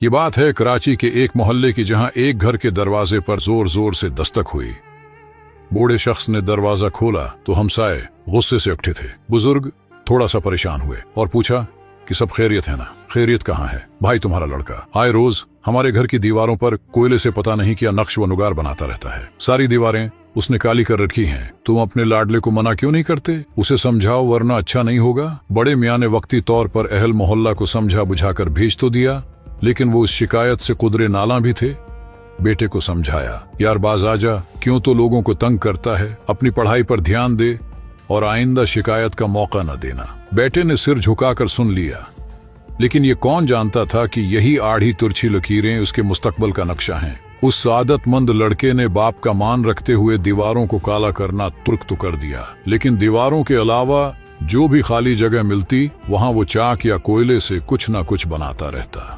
ये बात है कराची के एक मोहल्ले की, जहां एक घर के दरवाजे पर जोर जोर से दस्तक हुई। बूढ़े शख्स ने दरवाजा खोला तो हमसाए गुस्से से उठे थे। बुजुर्ग थोड़ा सा परेशान हुए और पूछा कि सब खैरियत है ना? खैरियत कहाँ है भाई, तुम्हारा लड़का आए रोज हमारे घर की दीवारों पर कोयले से पता नहीं क्या नक्श व नुगार बनाता रहता है। सारी दीवारें उसने काली कर रखी हैं। तुम अपने लाडले को मना क्यों नहीं करते? उसे समझाओ वरना अच्छा नहीं होगा। बड़े मियाँ ने वक्ती तौर पर अहल मोहल्ला को समझा बुझाकर भेज तो दिया, लेकिन वो उस शिकायत से कुदरे नाला भी थे। बेटे को समझाया, यार बाज आजा, क्यों तो लोगों को तंग करता है, अपनी पढ़ाई पर ध्यान दे और आइंदा शिकायत का मौका न देना। बेटे ने सिर झुकाकर सुन लिया, लेकिन ये कौन जानता था कि यही आड़ी तुरछी लकीरें उसके मुस्तकबल का नक्शा हैं। उस सादतमंद लड़के ने बाप का मान रखते हुए दीवारों को काला करना तुर्क तो कर दिया, लेकिन दीवारों के अलावा जो भी खाली जगह मिलती वहां वो चाक या कोयले से कुछ न कुछ बनाता रहता।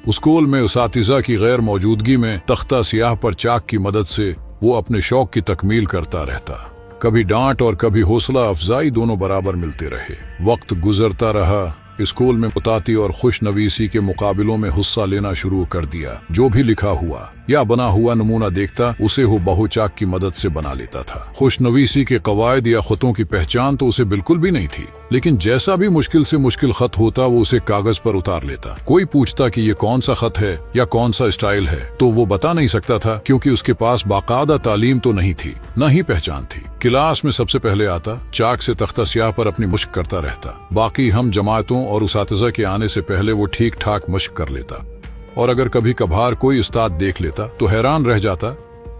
स्कूल में उसातिजा की गैर मौजूदगी में तख्ता सियाह पर चाक की मदद से वो अपने शौक की तकमील करता रहता। कभी डांट और कभी हौसला अफजाई दोनों बराबर मिलते रहे। वक्त गुजरता रहा। स्कूल में मुताती और खुशनवीसी के मुकाबलों में हिस्सा लेना शुरू कर दिया। जो भी लिखा हुआ या बना हुआ नमूना देखता उसे वो बहु चाक की मदद से बना लेता था। खुशनवीसी के कवायद या खतों की पहचान तो उसे बिल्कुल भी नहीं थी, लेकिन जैसा भी मुश्किल से मुश्किल खत होता वो उसे कागज पर उतार लेता। कोई पूछता कि ये कौन सा खत है या कौन सा स्टाइल है तो वो बता नहीं सकता था, क्योंकि उसके पास बाकायदा तालीम तो नहीं थी, न ही पहचान थी। क्लास में सबसे पहले आता, चाक से तख्ता स्याह पर अपनी मुश्क करता रहता। बाकी हम जमातों और उसातिज़ा के आने से पहले वो ठीक ठाक मश्क कर लेता, और अगर कभी कभार कोई उस्ताद देख लेता तो हैरान रह जाता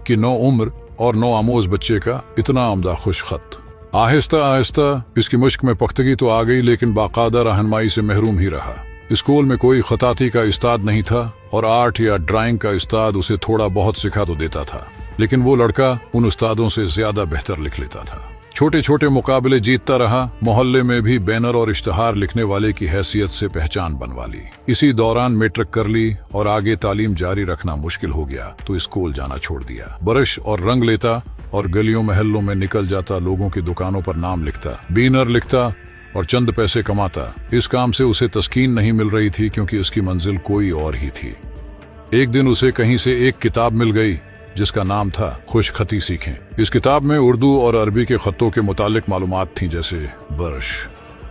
कि नौ उम्र और नौ आमोज बच्चे का इतना उम्दा खुश खत। आहिस्ता आहिस्ता इसकी मुश्क में पख्तगी तो आ गई, लेकिन बाकायदा रहनुमाई से महरूम ही रहा। स्कूल में कोई खताती का उस्ताद नहीं था, और आर्ट या ड्राइंग का उस्ताद उसे थोड़ा बहुत सिखा तो देता था, लेकिन वो लड़का उन उस्तादों से ज्यादा बेहतर लिख लेता था। छोटे छोटे मुकाबले जीतता रहा। मोहल्ले में भी बैनर और इश्तहार लिखने वाले की हैसियत से पहचान बनवा ली। इसी दौरान मैट्रिक कर ली और आगे तालीम जारी रखना मुश्किल हो गया तो स्कूल जाना छोड़ दिया। ब्रश और रंग लेता और गलियों महल्लों में निकल जाता, लोगों की दुकानों पर नाम लिखता, बैनर लिखता और चंद पैसे कमाता। इस काम से उसे तस्कीन नहीं मिल रही थी, क्योंकि उसकी मंजिल कोई और ही थी। एक दिन उसे कहीं से एक किताब मिल गई जिसका नाम था खुश खती सीखें। इस किताब में उर्दू और अरबी के खतों के मुतालिक मालूमात थी, जैसे ब्रश,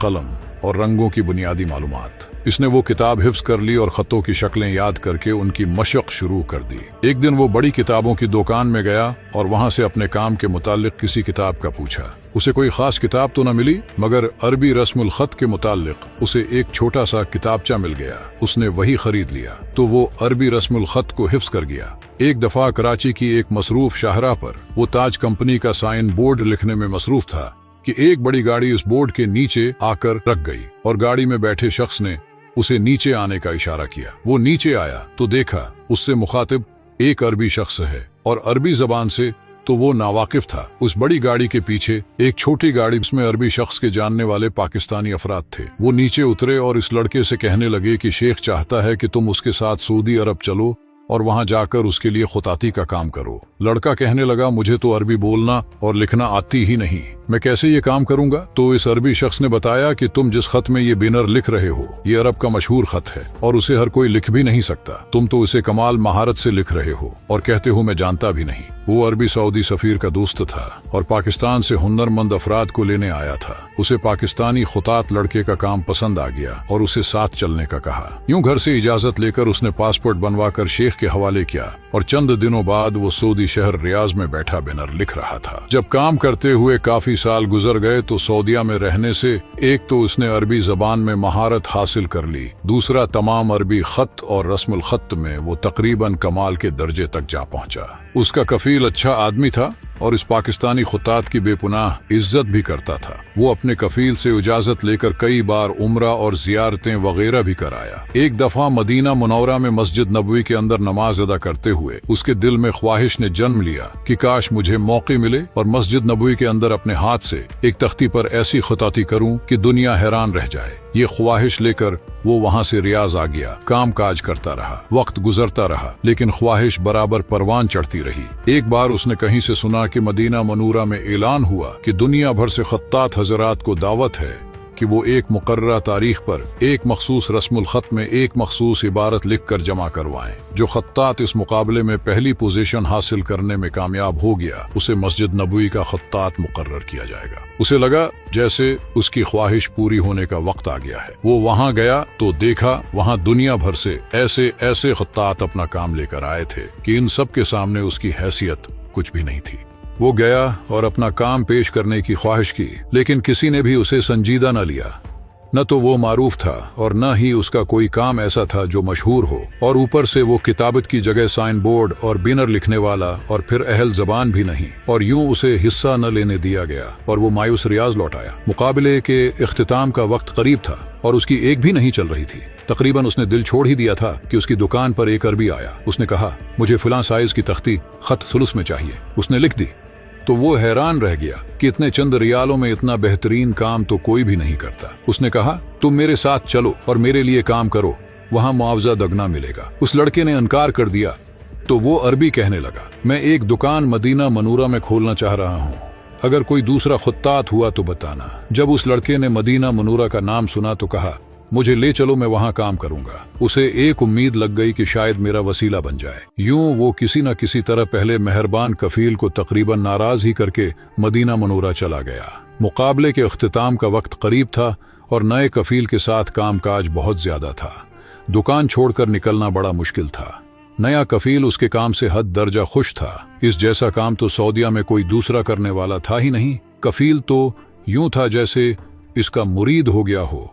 कलम और रंगों की बुनियादी मालूमात। इसने वो किताब हिफ्ज कर ली और खतों की शक्लें याद करके उनकी मशक शुरू कर दी। एक दिन वो बड़ी किताबों की दुकान में गया और वहां से अपने काम के मुतालिक किसी किताब का पूछा। उसे कोई खास किताब तो न मिली, मगर अरबी रस्मुल खत के मुतालिक उसे एक छोटा सा किताबचा मिल गया। उसने वही खरीद लिया तो वो अरबी रस्मुल खत को हिफ्ज कर गया। एक दफा कराची की एक मसरूफ शाहराह पर वो ताज कंपनी का साइन बोर्ड लिखने में मसरूफ था कि एक बड़ी गाड़ी उस बोर्ड के नीचे आकर रख गई, और गाड़ी में बैठे शख्स ने उसे नीचे आने का इशारा किया। वो नीचे आया तो देखा उससे मुखातिब एक अरबी शख्स है, और अरबी जबान से तो वो नावाकिफ था। उस बड़ी गाड़ी के पीछे एक छोटी गाड़ी, जिसमें अरबी शख्स के जानने वाले पाकिस्तानी अफराद थे। वो नीचे उतरे और इस लड़के से कहने लगे कि शेख चाहता है कि तुम उसके साथ सऊदी अरब चलो और वहां जाकर उसके लिए खुताती का काम करो। लड़का कहने लगा, मुझे तो अरबी बोलना और लिखना आती ही नहीं, मैं कैसे ये काम करूंगा? तो इस अरबी शख्स ने बताया कि तुम जिस खत में ये बैनर लिख रहे हो ये अरब का मशहूर खत है और उसे हर कोई लिख भी नहीं सकता। तुम तो उसे कमाल महारत से लिख रहे हो और कहते हो मैं जानता भी नहीं। वो अरबी सऊदी सफीर का दोस्त था और पाकिस्तान से हुनरमंद अफराद को लेने आया था। उसे पाकिस्तानी खुतात लड़के का काम पसंद आ गया और उसे साथ चलने का कहा। यूं घर से इजाजत लेकर उसने पासपोर्ट बनवा कर शेख के हवाले किया, और चंद दिनों बाद वो सऊदी शहर रियाज में बैठा बैनर लिख रहा था। जब काम करते हुए काफी साल गुजर गए तो सऊदिया में रहने से एक तो उसने अरबी जबान में महारत हासिल कर ली, दूसरा तमाम अरबी खत और रस्मुल खत में वो तकरीबन कमाल के दर्जे तक जा पहुंचा। उसका कफील अच्छा आदमी था और इस पाकिस्तानी खुतात की बेपुनाह इज्जत भी करता था। वो अपने कफील से इजाजत लेकर कई बार उम्रा और जियारतें वगैरह भी कराया। एक दफा मदीना मुनव्वरा में मस्जिद नबवी के अंदर नमाज अदा करते हुए उसके दिल में ख्वाहिश ने जन्म लिया कि काश मुझे मौके मिले और मस्जिद नबवी के अंदर अपने हाथ से एक तख्ती पर ऐसी खुताती करूं कि दुनिया हैरान रह जाए। ये ख्वाहिश लेकर वो वहाँ से रियाज आ गया। काम काज करता रहा, वक्त गुजरता रहा, लेकिन ख्वाहिश बराबर परवान चढ़ती रही। एक बार उसने कहीं से सुना कि मदीना मनूरा में ऐलान हुआ कि दुनिया भर से खत्तात हजरात को दावत है کہ وہ ایک مقررہ تاریخ پر ایک مخصوص رسم الخط میں ایک مخصوص عبارت لکھ کر جمع کروائیں۔ جو خطاط اس مقابلے میں پہلی پوزیشن حاصل کرنے میں کامیاب ہو گیا اسے مسجد نبوی کا خطاط مقرر کیا جائے گا۔ اسے لگا جیسے اس کی خواہش پوری ہونے کا وقت آ گیا ہے۔ وہ وہاں گیا تو دیکھا وہاں دنیا بھر سے ایسے خطاط اپنا کام لے کر آئے تھے کہ ان سب کے سامنے اس کی حیثیت کچھ بھی نہیں تھی۔ وہ گیا اور اپنا کام پیش کرنے کی خواہش کی، لیکن کسی نے بھی اسے سنجیدہ نہ لیا۔ نہ تو وہ معروف تھا اور نہ ہی اس کا کوئی کام ایسا تھا جو مشہور ہو، اور اوپر سے وہ کتابت کی جگہ سائن بورڈ اور بینر لکھنے والا اور پھر اہل زبان بھی نہیں، اور یوں اسے حصہ نہ لینے دیا گیا اور وہ مایوس ریاض لوٹ آیا۔ مقابلے کے اختتام کا وقت قریب تھا اور اس کی ایک بھی نہیں چل رہی تھی۔ تقریباً اس نے دل چھوڑ ہی دیا تھا کہ اس کی دکان پر ایک عربی آیا۔ اس نے کہا مجھے فلاں سائز کی تختی خط ثلث میں چاہیے۔ اس نے لکھ دی تو وہ حیران رہ گیا کہ اتنے چند ریالوں میں اتنا بہترین کام تو کوئی بھی نہیں کرتا۔ اس نے کہا تم میرے ساتھ چلو اور میرے لیے کام کرو، وہاں معاوضہ دگنا ملے گا۔ اس لڑکے نے انکار کر دیا تو وہ عربی کہنے لگا میں ایک دکان مدینہ منورہ میں کھولنا چاہ رہا ہوں، اگر کوئی دوسرا خطاط ہوا تو بتانا۔ جب اس لڑکے نے مدینہ منورہ کا نام سنا تو کہا مجھے لے چلو، میں وہاں کام کروں گا۔ اسے ایک امید لگ گئی کہ شاید میرا وسیلہ بن جائے۔ یوں وہ کسی نہ کسی طرح پہلے مہربان کفیل کو تقریباً ناراض ہی کر کے مدینہ منورہ چلا گیا۔ مقابلے کے اختتام کا وقت قریب تھا اور نئے کفیل کے ساتھ کام کاج بہت زیادہ تھا۔ دکان چھوڑ کر نکلنا بڑا مشکل تھا۔ نیا کفیل اس کے کام سے حد درجہ خوش تھا۔ اس جیسا کام تو سعودیہ میں کوئی دوسرا کرنے والا تھا ہی نہیں۔ کفیل تو یوں تھا جیسے اس کا مرید ہو گیا ہو۔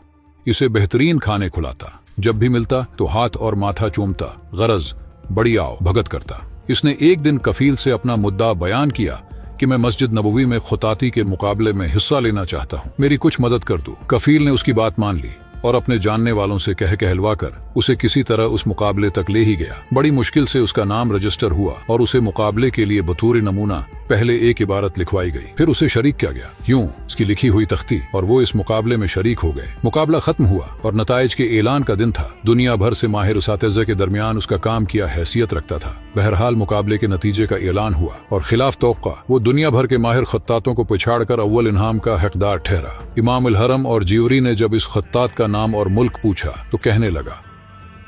اسے بہترین کھانے کھلاتا، جب بھی ملتا تو ہاتھ اور ماتھا چومتا، غرض بڑی آؤ بھگت کرتا۔ اس نے ایک دن کفیل سے اپنا مدعا بیان کیا کہ میں مسجد نبوی میں خطاطی کے مقابلے میں حصہ لینا چاہتا ہوں، میری کچھ مدد کر دو۔ کفیل نے اس کی بات مان لی اور اپنے جاننے والوں سے کہلوا کر اسے کسی طرح اس مقابلے تک لے ہی گیا۔ بڑی مشکل سے اس کا نام رجسٹر ہوا اور اسے مقابلے کے لیے بطور نمونہ پہلے ایک عبارت لکھوائی گئی، پھر اسے شریک کیا گیا۔ یوں اس کی لکھی ہوئی تختی اور وہ اس مقابلے میں شریک ہو گئے۔ مقابلہ ختم ہوا اور نتائج کے اعلان کا دن تھا۔ دنیا بھر سے ماہر اساتذہ کے درمیان اس کا کام کیا حیثیت رکھتا تھا۔ بہرحال مقابلے کے نتیجے کا اعلان ہوا اور خلاف توقع وہ دنیا بھر کے ماہر خطاطوں کو پچھاڑ کر اول انعام کا حقدار ٹھہرا۔ امام الحرم اور جیوری نے جب اس خطاط کا نام اور ملک پوچھا تو کہنے لگا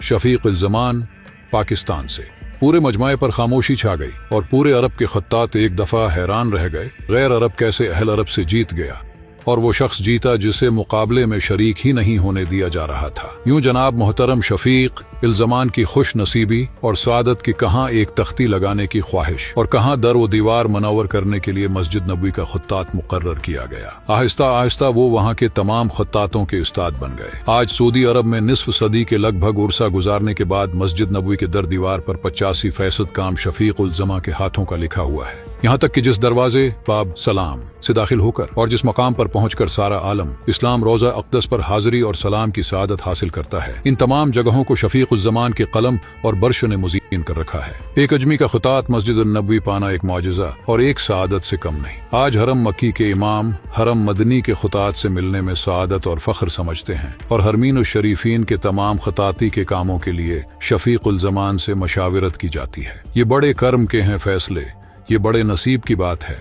شفیق الزمان، پاکستان سے۔ پورے مجمع پر خاموشی چھا گئی اور پورے عرب کے خطاط ایک دفعہ حیران رہ گئے، غیر عرب کیسے اہل عرب سے جیت گیا، اور وہ شخص جیتا جسے مقابلے میں شریک ہی نہیں ہونے دیا جا رہا تھا۔ یوں جناب محترم شفیق الزمان کی خوش نصیبی اور سعادت کی کہاں ایک تختی لگانے کی خواہش اور کہاں در و دیوار منور کرنے کے لیے مسجد نبوی کا خطاط مقرر کیا گیا۔ آہستہ آہستہ وہ وہاں کے تمام خطاطوں کے استاد بن گئے۔ آج سعودی عرب میں نصف صدی کے لگ بھگ عرصہ گزارنے کے بعد مسجد نبوی کے در دیوار پر 85% کام شفیق الزما کے ہاتھوں کا لکھا ہوا ہے۔ یہاں تک کہ جس دروازے باب سلام سے داخل ہو کر اور جس مقام پر پہنچ کر سارا عالم اسلام روضہ اقدس پر حاضری اور سلام کی سعادت حاصل کرتا ہے، ان تمام جگہوں کو شفیق الزمان کے قلم اور برش نے مزین کر رکھا ہے۔ ایک اجمی کا خطاط مسجد النبوی پانا ایک معجزہ اور ایک سعادت سے کم نہیں۔ آج حرم مکی کے امام حرم مدنی کے خطاط سے ملنے میں سعادت اور فخر سمجھتے ہیں، اور حرمین الشریفین کے تمام خطاطی کے کاموں کے لیے شفیق الزمان سے مشاورت کی جاتی ہے۔ یہ بڑے کرم کے ہیں فیصلے، یہ بڑے نصیب کی بات ہے